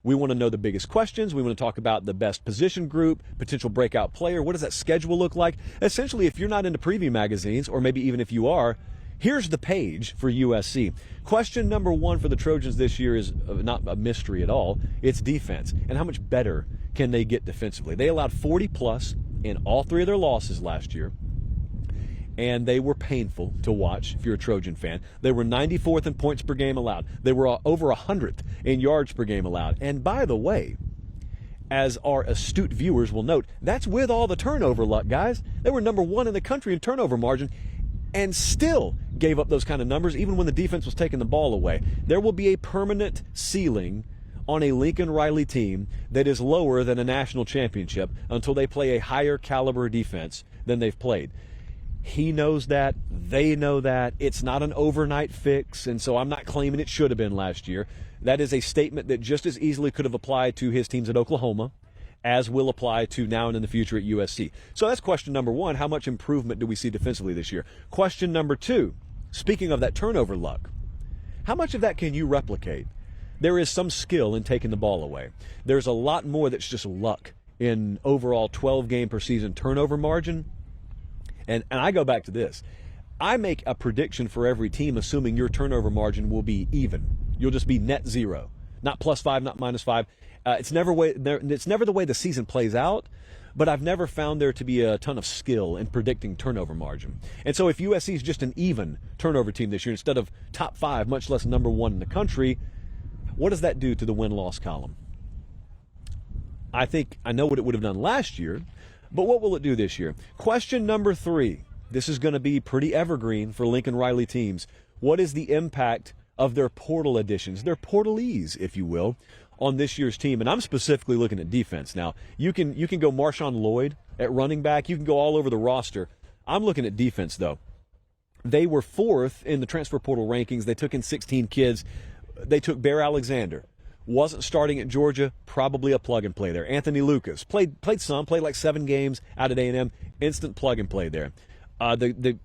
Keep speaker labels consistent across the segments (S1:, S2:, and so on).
S1: We want to know the biggest questions. We want to talk about the best position group, potential breakout player. What does that schedule look like? Essentially, if you're not into preview magazines, or maybe even if you are, here's the page for USC. Question number one for the Trojans this year is not a mystery at all. It's defense. And how much better can they get defensively? They allowed 40-plus in all three of their losses last year, and they were painful to watch if you're a Trojan fan. They were 94th in points per game allowed. They were over 100th in yards per game allowed. And by the way, as our astute viewers will note, that's with all the turnover luck, guys. They were number one in the country in turnover margin, and still gave up those kind of numbers even when the defense was taking the ball away. There will be a permanent ceiling on a Lincoln Riley team that is lower than a national championship until they play a higher caliber defense than they've played. He knows that. They know that. It's not an overnight fix, and so I'm not claiming it should have been last year. That is a statement that just as easily could have applied to his teams at Oklahoma as will apply to now and in the future at USC. So that's question number one. How much improvement do we see defensively this year? Question number two, speaking of that turnover luck, how much of that can you replicate? There is some skill in taking the ball away. There's a lot more that's just luck in overall 12-game per season turnover margin. And I go back to this. I make a prediction for every team assuming your turnover margin will be even. You'll just be net zero. Not +5, not -5. It's never the way the season plays out, but I've never found there to be a ton of skill in predicting turnover margin. And so if USC is just an even turnover team this year instead of top 5, much less number 1 in the country, what does that do to the win-loss column? I think I know what it would have done last year, but what will it do this year? Question number 3. This is going to be pretty evergreen for Lincoln Riley teams. What is the impact of their portal additions, their portalees, if you will, on this year's team? And I'm specifically looking at defense. Now, you can go Marshawn Lloyd at running back. You can go all over the roster. I'm looking at defense, though. They were 4th in the transfer portal rankings. They took in 16 kids. They took Bear Alexander. Wasn't starting at Georgia, probably a plug-and-play there. Anthony Lucas played like 7 games out at A&M, instant plug-and-play there. The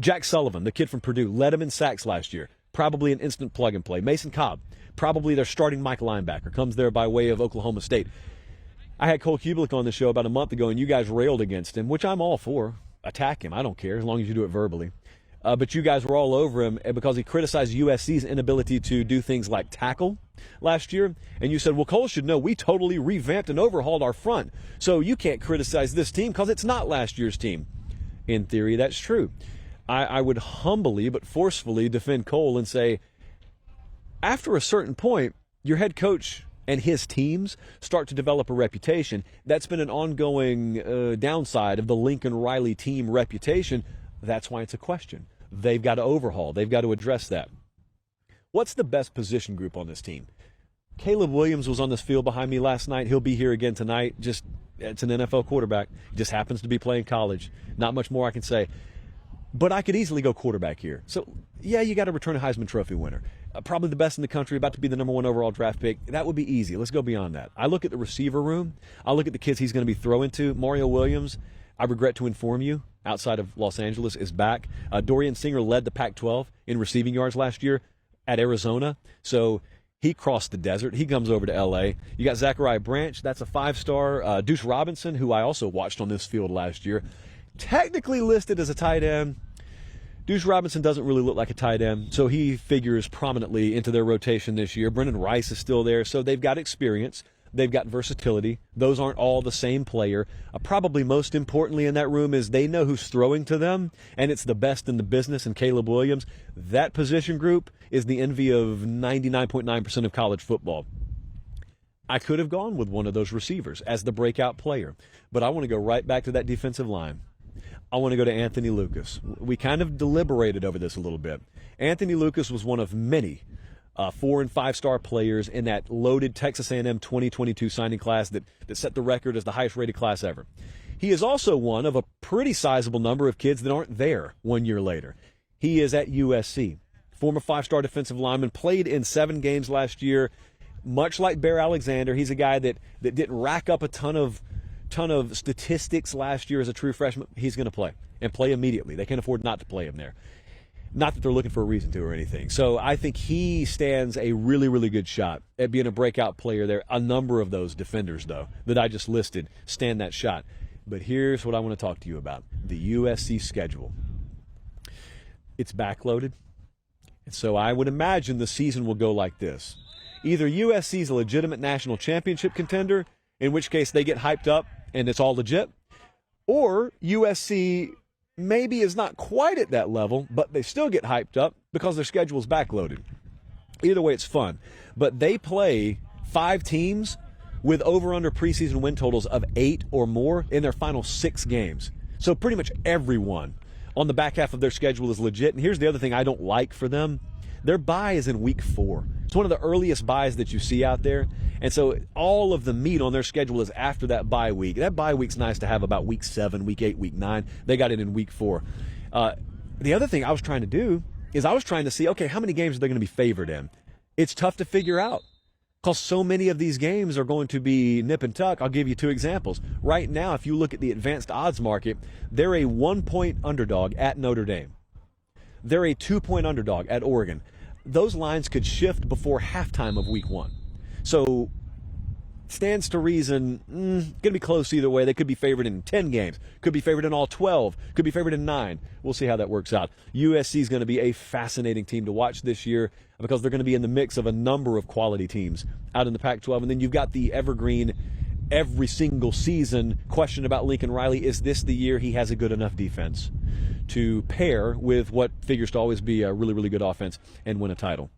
S1: Jack Sullivan, the kid from Purdue, led him in sacks last year, probably an instant plug-and-play. Mason Cobb, probably their starting Mike linebacker, comes there by way of Oklahoma State. I had Cole Kubelik on the show about a month ago, and you guys railed against him, which I'm all for. Attack him. I don't care, as long as you do it verbally. But you guys were all over him because he criticized USC's inability to do things like tackle last year. And you said, well, Cole should know we totally revamped and overhauled our front. So you can't criticize this team because it's not last year's team. In theory, that's true. I would humbly but forcefully defend Cole and say, after a certain point, your head coach and his teams start to develop a reputation. That's been an ongoing downside of the Lincoln Riley team reputation. That's why it's a question. They've got to overhaul. They've got to address that. What's the best position group on this team? Caleb Williams was on this field behind me last night. He'll be here again tonight. It's an NFL quarterback. He just happens to be playing college. Not much more I can say. But I could easily go quarterback here. So, yeah, you got to return a Heisman Trophy winner. Probably the best in the country, about to be the number 1 overall draft pick. That would be easy. Let's go beyond that. I look at the receiver room. I look at the kids he's going to be throwing to. Mario Williams, I regret to inform you, outside of Los Angeles, is back. Dorian Singer led the Pac-12 in receiving yards last year at Arizona. So he crossed the desert. He comes over to L.A. You got Zachariah Branch. That's a 5-star. Deuce Robinson, who I also watched on this field last year, technically listed as a tight end. Deuce Robinson doesn't really look like a tight end, so he figures prominently into their rotation this year. Brendan Rice is still there, so they've got experience. They've got versatility. Those aren't all the same player. Probably most importantly in that room is they know who's throwing to them, and it's the best in the business in Caleb Williams. That position group is the envy of 99.9% of college football. I could have gone with one of those receivers as the breakout player, but I want to go right back to that defensive line. I want to go to Anthony Lucas. We kind of deliberated over this a little bit. Anthony Lucas was one of many 4- and 5-star players in that loaded Texas A&M 2022 signing class that set the record as the highest-rated class ever. He is also one of a pretty sizable number of kids that aren't there 1 year later. He is at USC. Former 5-star defensive lineman, played in 7 games last year. Much like Bear Alexander, he's a guy that didn't rack up a ton of statistics last year as a true freshman. He's going to play, and play immediately. They can't afford not to play him there. Not that they're looking for a reason to or anything. So I think he stands a really, really good shot at being a breakout player there. A number of those defenders, though, that I just listed stand that shot. But here's what I want to talk to you about. The USC schedule. It's backloaded. And so I would imagine the season will go like this. Either USC is a legitimate national championship contender, in which case they get hyped up and it's all legit, or USC maybe is not quite at that level, but they still get hyped up because their schedule is backloaded. Either way, it's fun. But they play 5 teams with over-under preseason win totals of 8 or more in their final 6 games. So pretty much everyone on the back half of their schedule is legit. And here's the other thing I don't like for them. Their bye is in week 4. It's one of the earliest byes that you see out there. And so all of the meat on their schedule is after that bye week. That bye week's nice to have about week 7, week 8, week 9. They got it in week 4. The other thing I was trying to do is I was trying to see, okay, how many games are they going to be favored in? It's tough to figure out because so many of these games are going to be nip and tuck. I'll give you 2 examples. Right now, if you look at the advanced odds market, they're a 1-point underdog at Notre Dame. They're a 2-point underdog at Oregon. Those lines could shift before halftime of week 1. So stands to reason, going to be close either way. They could be favored in 10 games, could be favored in all 12, could be favored in 9. We'll see how that works out. USC is going to be a fascinating team to watch this year because they're going to be in the mix of a number of quality teams out in the Pac-12. And then you've got the evergreen, every single season question about Lincoln Riley. Is this the year he has a good enough defense to pair with what figures to always be a really, really good offense and win a title?